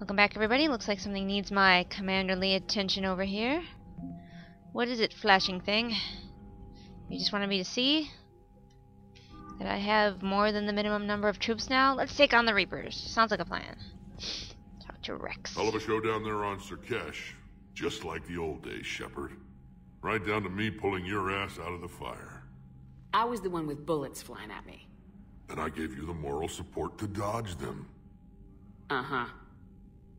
Welcome back, everybody. Looks like something needs my commanderly attention over here. What is it, flashing thing? You just wanted me to see that I have more than the minimum number of troops now? Let's take on the Reapers. Sounds like a plan. Talk to Rex. Hell of a show down there on Sarkesh. Just like the old days, Shepard. Right down to me pulling your ass out of the fire. I was the one with bullets flying at me. And I gave you the moral support to dodge them. Uh-huh.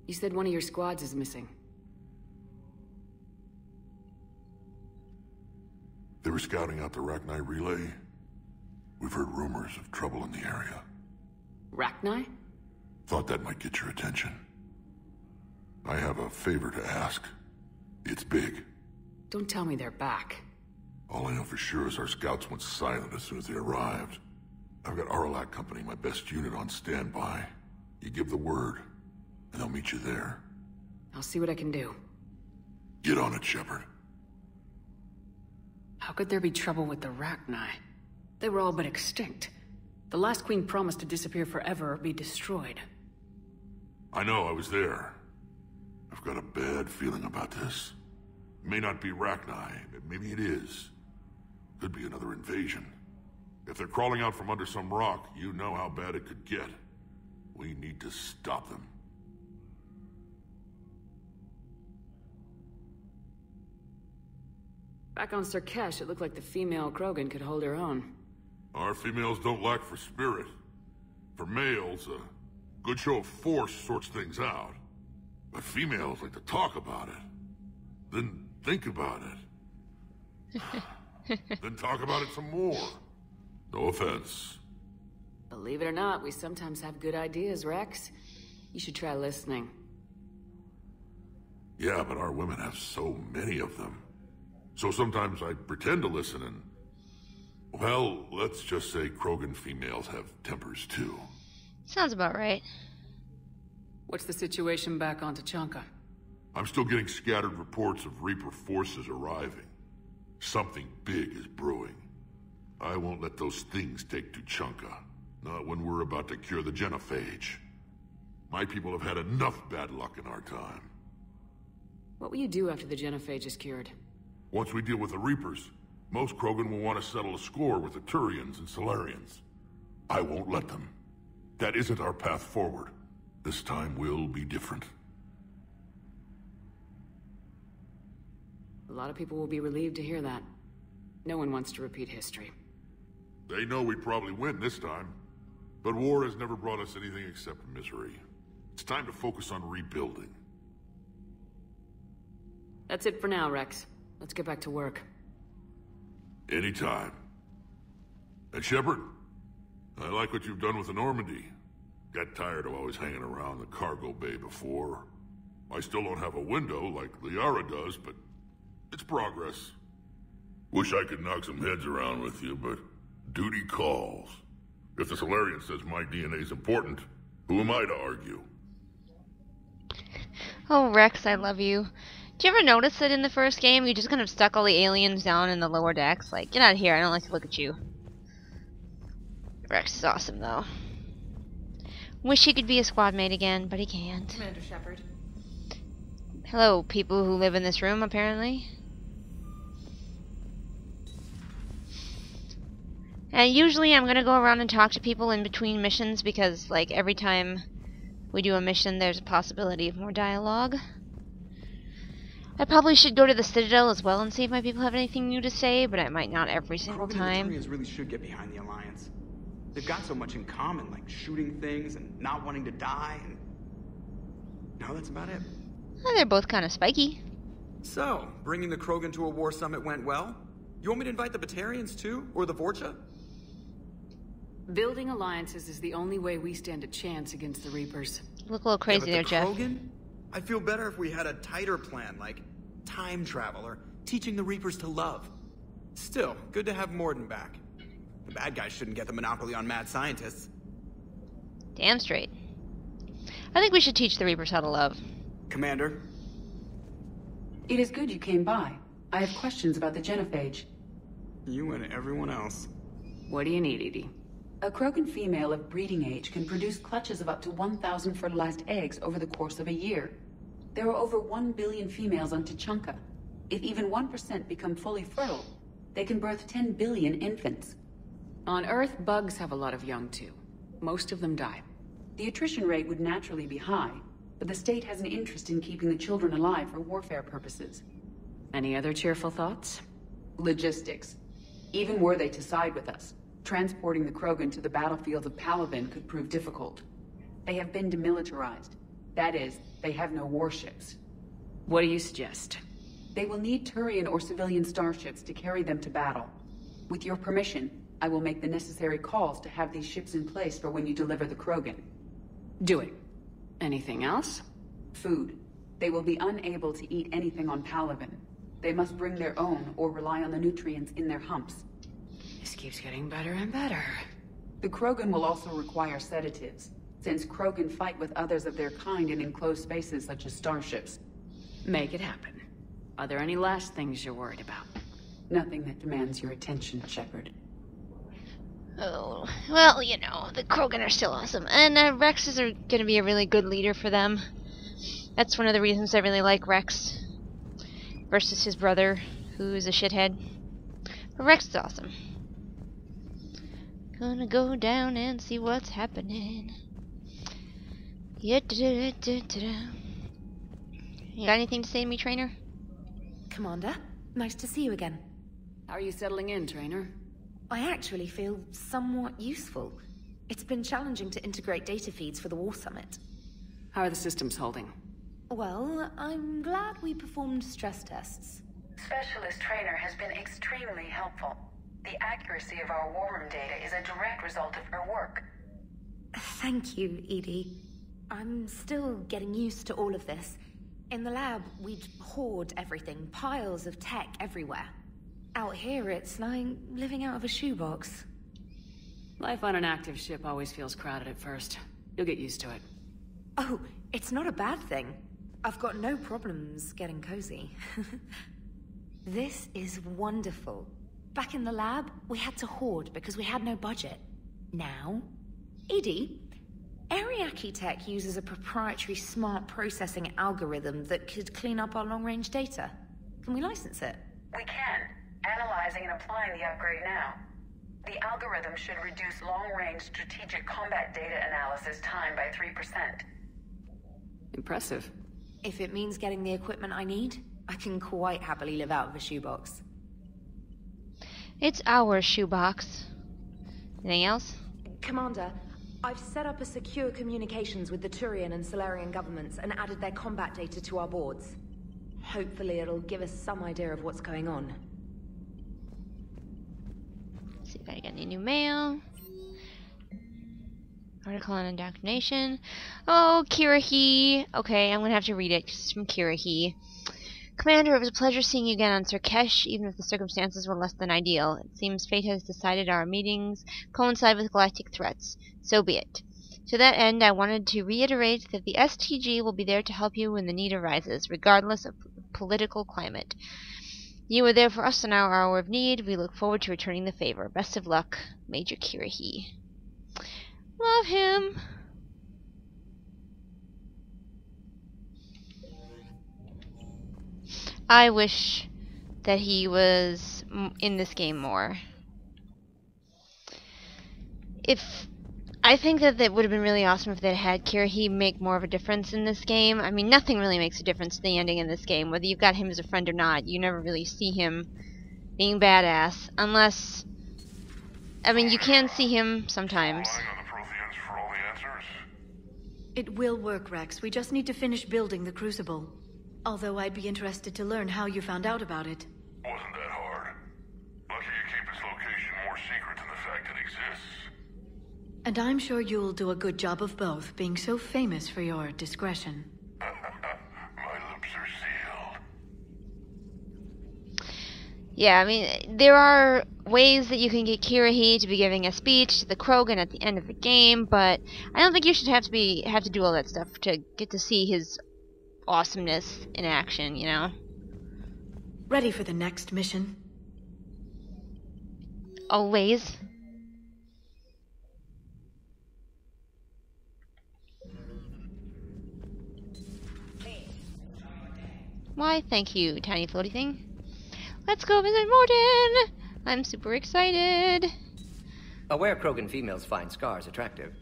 You said one of your squads is missing. They were scouting out the Rachni relay. We've heard rumors of trouble in the area. Rachni? Thought that might get your attention. I have a favor to ask. It's big. Don't tell me they're back. All I know for sure is our scouts went silent as soon as they arrived. I've got Aralak Company, my best unit, on standby. You give the word, and they'll meet you there. I'll see what I can do. Get on it, Shepard. How could there be trouble with the Rachni? They were all but extinct. The last queen promised to disappear forever or be destroyed. I know, I was there. I've got a bad feeling about this. It may not be Rachni, but maybe it is. Could be another invasion. If they're crawling out from under some rock, you know how bad it could get. We need to stop them. Back on Sarkesh, it looked like the female Krogan could hold her own. Our females don't lack for spirit. For males, a good show of force sorts things out. But females like to talk about it. Then think about it. Then talk about it some more. No offense. Believe it or not, we sometimes have good ideas, Rex. You should try listening. Yeah, but our women have so many of them. So sometimes I pretend to listen and... Well, let's just say Krogan females have tempers too. Sounds about right. What's the situation back on Tuchanka? I'm still getting scattered reports of Reaper forces arriving. Something big is brewing. I won't let those things take Tuchanka. Not when we're about to cure the genophage. My people have had enough bad luck in our time. What will you do after the genophage is cured? Once we deal with the Reapers, most Krogan will want to settle a score with the Turians and Salarians. I won't let them. That isn't our path forward. This time will be different. A lot of people will be relieved to hear that. No one wants to repeat history. They know we'd probably win this time. But war has never brought us anything except misery. It's time to focus on rebuilding. That's it for now, Rex. Let's get back to work. Anytime. And Shepard, I like what you've done with the Normandy. Got tired of always hanging around the cargo bay before. I still don't have a window like Liara does, but it's progress. Wish I could knock some heads around with you, but duty calls. If the Salarian says my DNA's important, who am I to argue? Oh, Rex, I love you. Do you ever notice that in the first game, you just kind of stuck all the aliens down in the lower decks? Like, get out of here, I don't like to look at you. Rex is awesome, though. Wish he could be a squad mate again, but he can't. Commander Shepard. Hello, people who live in this room, apparently. And usually I'm gonna go around and talk to people in between missions because, like, every time we do a mission, there's a possibility of more dialogue. I probably should go to the Citadel as well and see if my people have anything new to say, but I might not every single time. The Turians really should get behind the Alliance. They've got so much in common, like shooting things and not wanting to die, and... No, that's about it. Oh, they're both kind of spiky. So, bringing the Krogan to a war summit went well? You want me to invite the Batarians too? Or the Vorcha? Building alliances is the only way we stand a chance against the Reapers. You look a little crazy there, Jeff. Krogan? I'd feel better if we had a tighter plan, like time travel or teaching the Reapers to love. Still, good to have Mordin back. The bad guys shouldn't get the monopoly on mad scientists. Damn straight. I think we should teach the Reapers how to love. Commander? It is good you came by. I have questions about the genophage. You and everyone else. What do you need, Edie? A Krogan female of breeding age can produce clutches of up to 1,000 fertilized eggs over the course of a year. There are over 1 billion females on Tuchanka. If even 1% become fully fertile, they can birth 10 billion infants. On Earth, bugs have a lot of young too. Most of them die. The attrition rate would naturally be high, but the state has an interest in keeping the children alive for warfare purposes. Any other cheerful thoughts? Logistics. Even were they to side with us, transporting the Krogan to the battlefield of Palaven could prove difficult. They have been demilitarized. That is, they have no warships. What do you suggest? They will need Turian or civilian starships to carry them to battle. With your permission, I will make the necessary calls to have these ships in place for when you deliver the Krogan. Do it. Anything else? Food. They will be unable to eat anything on Palaven. They must bring their own or rely on the nutrients in their humps. This keeps getting better and better. The Krogan will also require sedatives, since Krogan fight with others of their kind in enclosed spaces such as starships. Make it happen. Are there any last things you're worried about? Nothing that demands your attention, Shepard. Oh, well, you know, the Krogan are still awesome, and Rex is going to be a really good leader for them. That's one of the reasons I really like Rex versus his brother, who's a shithead. But Rex is awesome. Gonna go down and see what's happening. Yeah, You got anything to say to me, Trainer? Commander, nice to see you again. How are you settling in, Trainer? I actually feel somewhat useful. It's been challenging to integrate data feeds for the War Summit. How are the systems holding? Well, I'm glad we performed stress tests. Specialist Trainer has been extremely helpful. The accuracy of our war room data is a direct result of her work. Thank you, Edie. I'm still getting used to all of this. In the lab, we'd hoard everything, piles of tech everywhere. Out here, it's like living out of a shoebox. Life on an active ship always feels crowded at first. You'll get used to it. Oh, it's not a bad thing. I've got no problems getting cozy. This is wonderful. Back in the lab, we had to hoard because we had no budget. Now, Edie, Ariake Tech uses a proprietary smart processing algorithm that could clean up our long-range data. Can we license it? We can. Analyzing and applying the upgrade now. The algorithm should reduce long-range strategic combat data analysis time by 3%. Impressive. If it means getting the equipment I need, I can quite happily live out of a shoebox. It's our shoebox. Anything else? Commander, I've set up a secure communications with the Turian and Salarian governments and added their combat data to our boards. Hopefully it'll give us some idea of what's going on. Let's see if I get any new mail. Article on indoctrination. Oh, Kirahi. Okay, I'm gonna have to read it 'cause it's from Kirahi. Commander, it was a pleasure seeing you again on Surkesh, even if the circumstances were less than ideal. It seems fate has decided our meetings coincide with galactic threats. So be it. To that end, I wanted to reiterate that the STG will be there to help you when the need arises, regardless of political climate. You were there for us in our hour of need. We look forward to returning the favor. Best of luck, Major Kirahi. Love him. I wish that he was in this game more. I think that it would have been really awesome if they had Kirahi make more of a difference in this game. I mean, nothing really makes a difference to the ending in this game. Whether you've got him as a friend or not, you never really see him being badass. Unless, I mean, you can see him sometimes. It will work, Rex. We just need to finish building the Crucible. Although I'd be interested to learn how you found out about it. Wasn't that hard. Lucky you keep its location more secret than the fact it exists. And I'm sure you'll do a good job of both, being so famous for your discretion. My lips are sealed. Yeah, I mean, there are ways that you can get Kirahi to be giving a speech to the Krogan at the end of the game, but I don't think you should have to do all that stuff to get to see his awesomeness in action, you know? Ready for the next mission? Always. Why, thank you, tiny floaty thing. Let's go visit Mordin! I'm super excited. Aware Krogan females find scars attractive.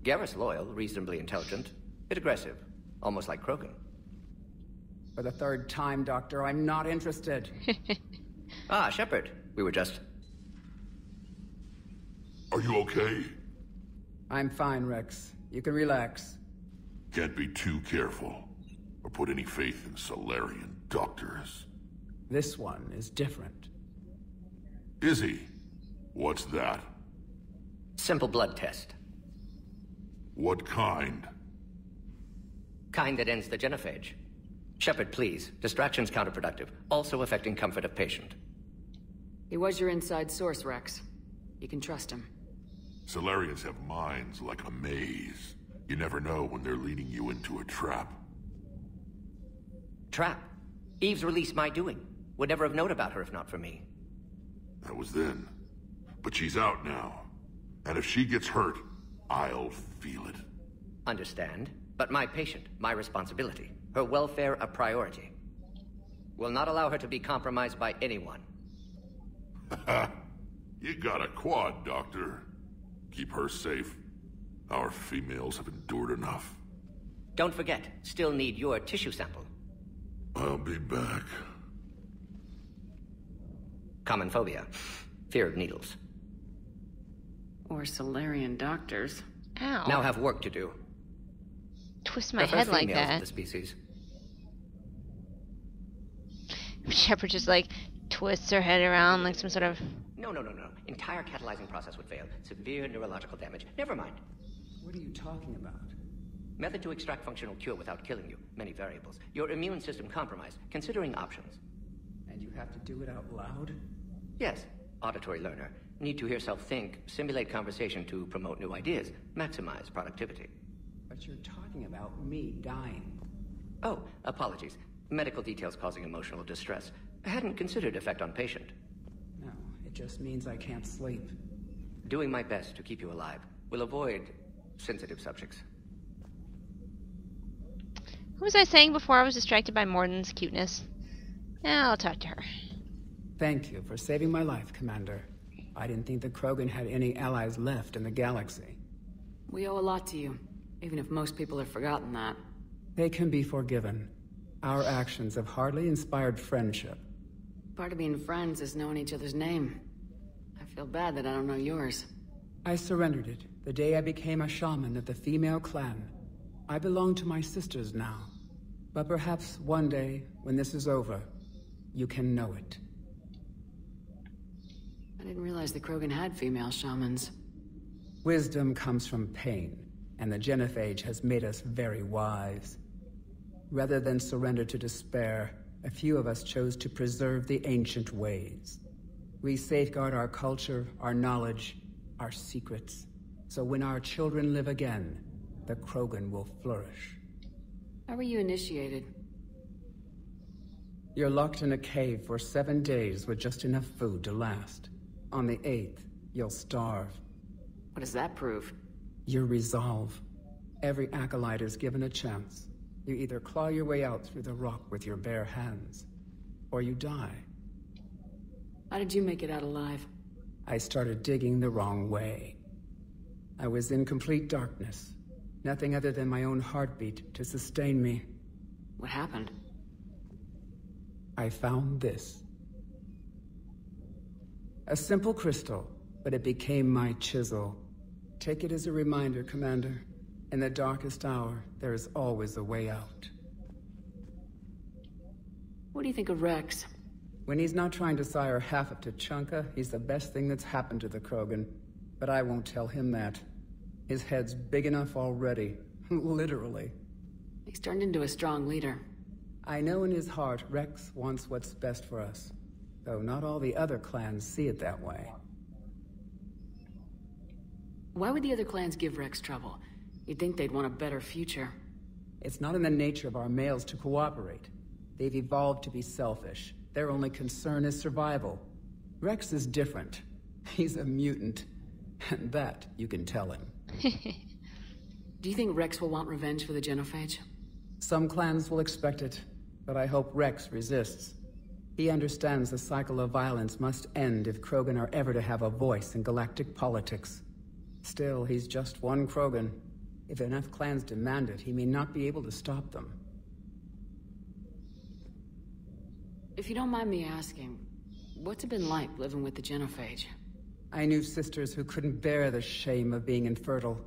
Garrus loyal, reasonably intelligent, bit aggressive, almost like Krogan. For the third time, Doctor, I'm not interested. Ah, Shepard. We were just... Are you okay? I'm fine, Rex. You can relax. Can't be too careful, or put any faith in Salarian doctors. This one is different. Is he? What's that? Simple blood test. What kind? Kind that ends the genophage. Shepard, please. Distraction's counterproductive, also affecting comfort of patient. He was your inside source, Rex. You can trust him. Salarians have minds like a maze. You never know when they're leading you into a trap. Trap? Eve's release my doing. Would never have known about her if not for me. That was then. But she's out now. And if she gets hurt, I'll feel it. Understand. But my patient, my responsibility. Her welfare a priority. Will not allow her to be compromised by anyone. You got a quad, Doctor. Keep her safe. Our females have endured enough. Don't forget, still need your tissue sample. I'll be back. Common phobia. Fear of needles. Or Salarian doctors. Ow. Now have work to do. Twist my Prefer head like females of that. the species. Shepard just like twists her head around like some sort of... No. Entire catalyzing process would fail. Severe neurological damage. Never mind. What are you talking about? Method to extract functional cure without killing you. Many variables. Your immune system compromised. Considering options. And you have to do it out loud? Yes. Auditory learner. Need to hear self think. Simulate conversation to promote new ideas. Maximize productivity. But you're talking about me dying. Oh, apologies. Medical details causing emotional distress. Hadn't considered effect on patient. No, it just means I can't sleep. Doing my best to keep you alive. Will avoid sensitive subjects. What was I saying before I was distracted by Mordin's cuteness? I'll talk to her. Thank you for saving my life, Commander. I didn't think the Krogan had any allies left in the galaxy. We owe a lot to you, even if most people have forgotten that. They can be forgiven. Our actions have hardly inspired friendship. Part of being friends is knowing each other's name. I feel bad that I don't know yours. I surrendered it the day I became a shaman of the female clan. I belong to my sisters now. But perhaps one day, when this is over, you can know it. I didn't realize the Krogan had female shamans. Wisdom comes from pain, and the genophage has made us very wise. Rather than surrender to despair, a few of us chose to preserve the ancient ways. We safeguard our culture, our knowledge, our secrets. So when our children live again, the Krogan will flourish. How were you initiated? You're locked in a cave for 7 days with just enough food to last. On the 8th, you'll starve. What does that prove? Your resolve. Every acolyte is given a chance. You either claw your way out through the rock with your bare hands, or you die. How did you make it out alive? I started digging the wrong way. I was in complete darkness. Nothing other than my own heartbeat to sustain me. What happened? I found this. A simple crystal, but it became my chisel. Take it as a reminder, Commander. In the darkest hour, there is always a way out. What do you think of Rex? When he's not trying to sire half of Tuchanka, he's the best thing that's happened to the Krogan. But I won't tell him that. His head's big enough already. Literally. He's turned into a strong leader. I know in his heart Rex wants what's best for us. Though not all the other clans see it that way. Why would the other clans give Rex trouble? You'd think they'd want a better future. It's not in the nature of our males to cooperate. They've evolved to be selfish. Their only concern is survival. Rex is different. He's a mutant. And that you can tell him. Do you think Rex will want revenge for the genophage? Some clans will expect it. but I hope Rex resists. He understands the cycle of violence must end if Krogan are ever to have a voice in galactic politics. Still, he's just one Krogan. If enough clans demand it, he may not be able to stop them. If you don't mind me asking, what's it been like living with the genophage? I knew sisters who couldn't bear the shame of being infertile.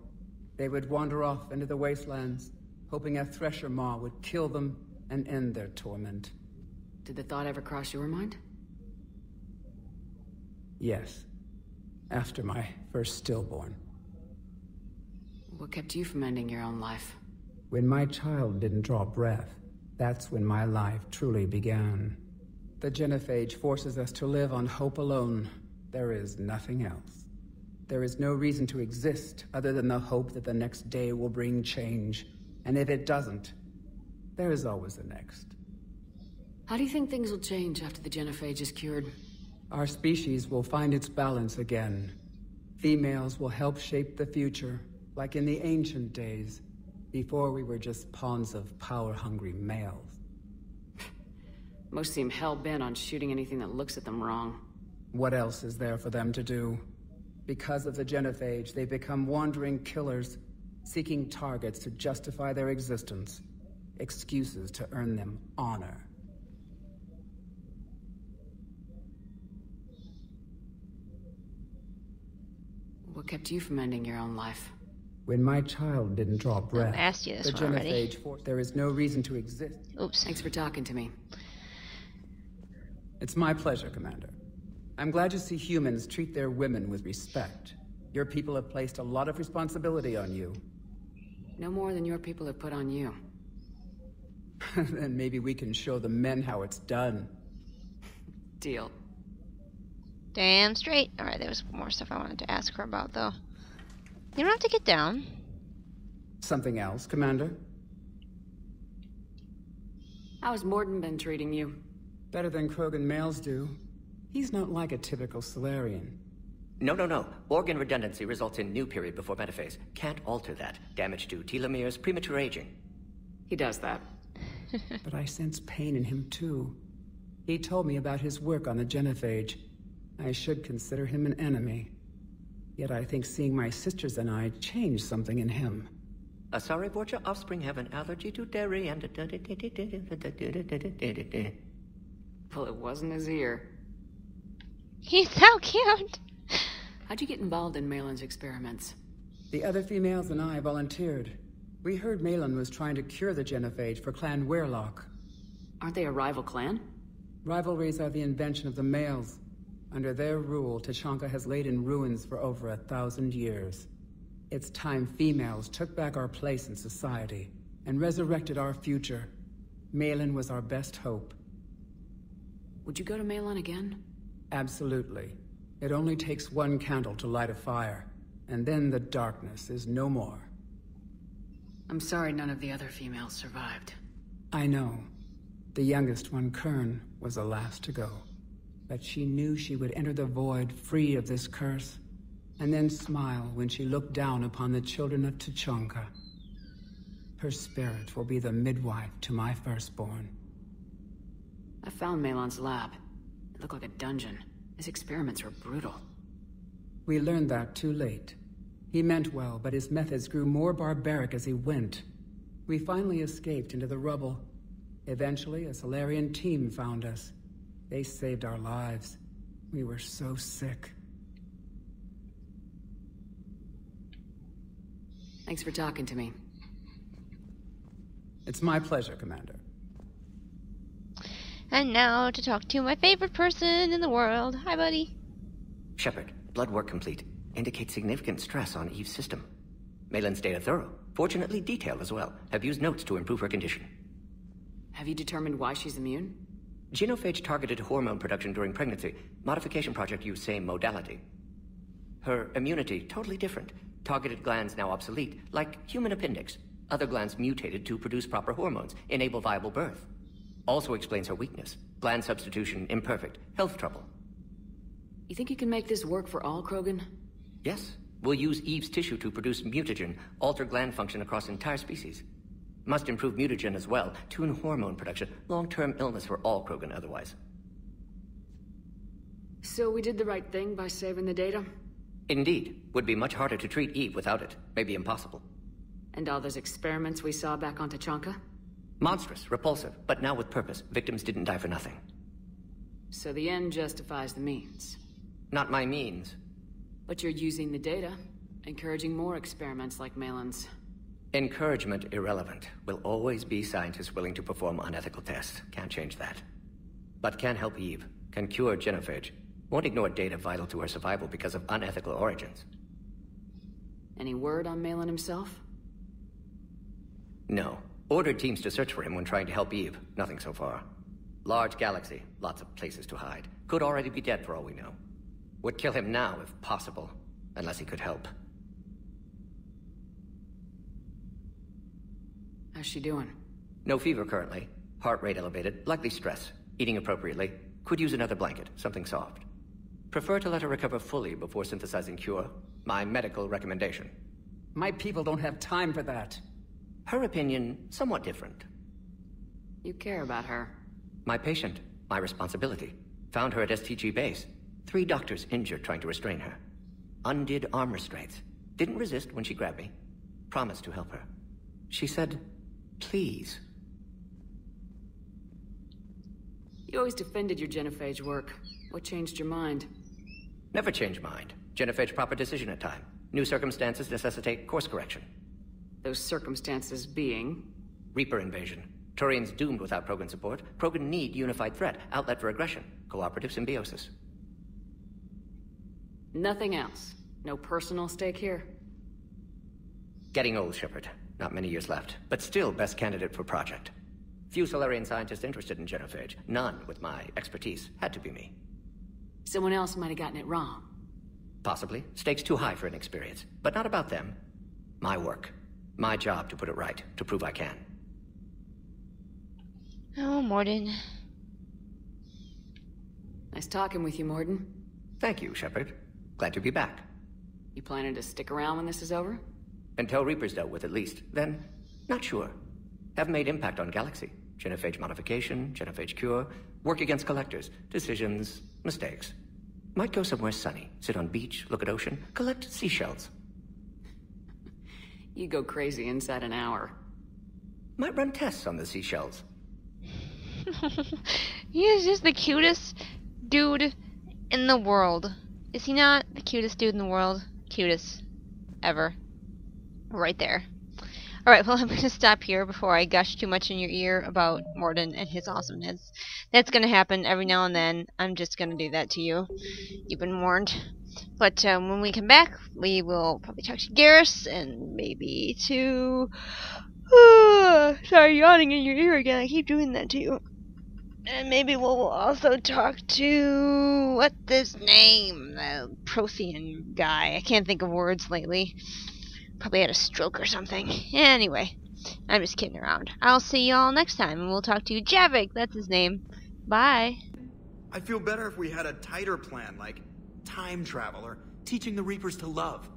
They would wander off into the wastelands, hoping a thresher maw would kill them and end their torment. Did the thought ever cross your mind? Yes. After my first stillborn. What kept you from ending your own life? When my child didn't draw breath, that's when my life truly began. The genophage forces us to live on hope alone. There is nothing else. There is no reason to exist other than the hope that the next day will bring change. And if it doesn't, there is always the next. How do you think things will change after the genophage is cured? Our species will find its balance again. Females will help shape the future, like in the ancient days, before we were just pawns of power-hungry males. Most seem hell-bent on shooting anything that looks at them wrong. What else is there for them to do? Because of the genophage, they become wandering killers, seeking targets to justify their existence, excuses to earn them honor. What kept you from ending your own life? When my child didn't draw breath, I asked you this the one already. genophage there is no reason to exist. Oops. Thanks for talking to me. It's my pleasure, Commander. I'm glad to see humans treat their women with respect. Your people have placed a lot of responsibility on you. No more than your people have put on you. Then maybe we can show the men how it's done. Deal. Damn straight. Alright, there was more stuff I wanted to ask her about, though. You don't have to get down. Something else, Commander? How's Mordin been treating you? Better than Krogan males do. He's not like a typical Salarian. No. Organ redundancy results in new period before metaphase. Can't alter that. Damage to telomeres, premature aging. He does that. But I sense pain in him, too. He told me about his work on the genophage. I should consider him an enemy. Yet I think seeing my sisters and I changed something in him. Sorry, Borgia, offspring have an allergy to dairy and... Well, it wasn't his ear. He's so cute. How'd you get involved in Malin's experiments? The other females and I volunteered. We heard Malin was trying to cure the genophage for Clan Weirlock. Aren't they a rival clan? Rivalries are the invention of the males. Under their rule, Tuchanka has laid in ruins for over 1,000 years. It's time females took back our place in society and resurrected our future. Malin was our best hope. Would you go to Malin again? Absolutely. It only takes one candle to light a fire, and then the darkness is no more. I'm sorry none of the other females survived. I know. The youngest one, Kern, was the last to go. But she knew she would enter the void free of this curse, and then smile when she looked down upon the children of Tuchanka. Her spirit will be the midwife to my firstborn. I found Malin's lab. It looked like a dungeon. His experiments were brutal. We learned that too late. He meant well, but his methods grew more barbaric as he went. We finally escaped into the rubble. Eventually, a Salarian team found us. They saved our lives. We were so sick. Thanks for talking to me. It's my pleasure, Commander. And now to talk to my favorite person in the world. Hi, buddy. Shepard, blood work complete. Indicates significant stress on Eve's system. Malin's data thorough. Fortunately detailed as well. Have used notes to improve her condition. Have you determined why she's immune? Genophage targeted hormone production during pregnancy. Modification project used same modality. Her immunity totally different. Targeted glands now obsolete, like human appendix. Other glands mutated to produce proper hormones, enable viable birth. Also explains her weakness. Gland substitution imperfect. Health trouble. You think you can make this work for all Krogan? Yes. We'll use Eve's tissue to produce mutagen, alter gland function across entire species. Must improve mutagen as well, tune hormone production, long-term illness for all Krogan otherwise. So we did the right thing by saving the data? Indeed. Would be much harder to treat Eve without it. Maybe impossible. And all those experiments we saw back on Tachanka? Monstrous, repulsive, but now with purpose. Victims didn't die for nothing. So the end justifies the means. Not my means. But you're using the data, encouraging more experiments like Malin's. Encouragement irrelevant. Will always be scientists willing to perform unethical tests. Can't change that. But can help Eve. Can cure genophage. Won't ignore data vital to her survival because of unethical origins. Any word on Malin himself? No. Ordered teams to search for him when trying to help Eve. Nothing so far. Large galaxy. Lots of places to hide. Could already be dead for all we know. Would kill him now if possible. Unless he could help. How's she doing? No fever currently. Heart rate elevated. Likely stress. Eating appropriately. Could use another blanket. Something soft. Prefer to let her recover fully before synthesizing cure. My medical recommendation. My people don't have time for that. Her opinion, somewhat different. You care about her. My patient. My responsibility. Found her at STG base. 3 doctors injured trying to restrain her. Undid arm restraints. Didn't resist when she grabbed me. Promised to help her. She said, please. You always defended your genophage work. What changed your mind? Never change mind. Genophage proper decision at time. New circumstances necessitate course correction. Those circumstances being? Reaper invasion. Turians doomed without Krogan support. Krogan need unified threat. Outlet for aggression. Cooperative symbiosis. Nothing else? No personal stake here? Getting old, Shepard. Not many years left. But still best candidate for project. Few Salarian scientists interested in genophage. None with my expertise. Had to be me. Someone else might have gotten it wrong. Possibly. Stakes too high for inexperience. But not about them. My work. My job to put it right. To prove I can. Oh, Mordin. Nice talking with you, Mordin. Thank you, Shepard. Glad to be back. You planning to stick around when this is over? Until Reaper's dealt with, at least. Then, not sure. Have made impact on Galaxy. Genophage modification, genophage cure, work against collectors, decisions, mistakes. Might go somewhere sunny, sit on beach, look at ocean, collect seashells. You go crazy inside an hour. Might run tests on the seashells. He is just the cutest dude in the world. Is he not the cutest dude in the world? Cutest ever. Right there. Alright, well, I'm going to stop here before I gush too much in your ear about Mordin and his awesomeness. That's going to happen every now and then. I'm just going to do that to you. You've been warned. But when we come back, we will probably talk to Garrus and maybe to... sorry, yawning in your ear again. I keep doing that to you. And maybe we'll also talk to... what's his name? The Prothean guy. I can't think of words lately. Probably had a stroke or something. Anyway, I'm just kidding around. I'll see y'all next time, and we'll talk to Javik. That's his name. Bye. I'd feel better if we had a tighter plan, like time travel or teaching the Reapers to love.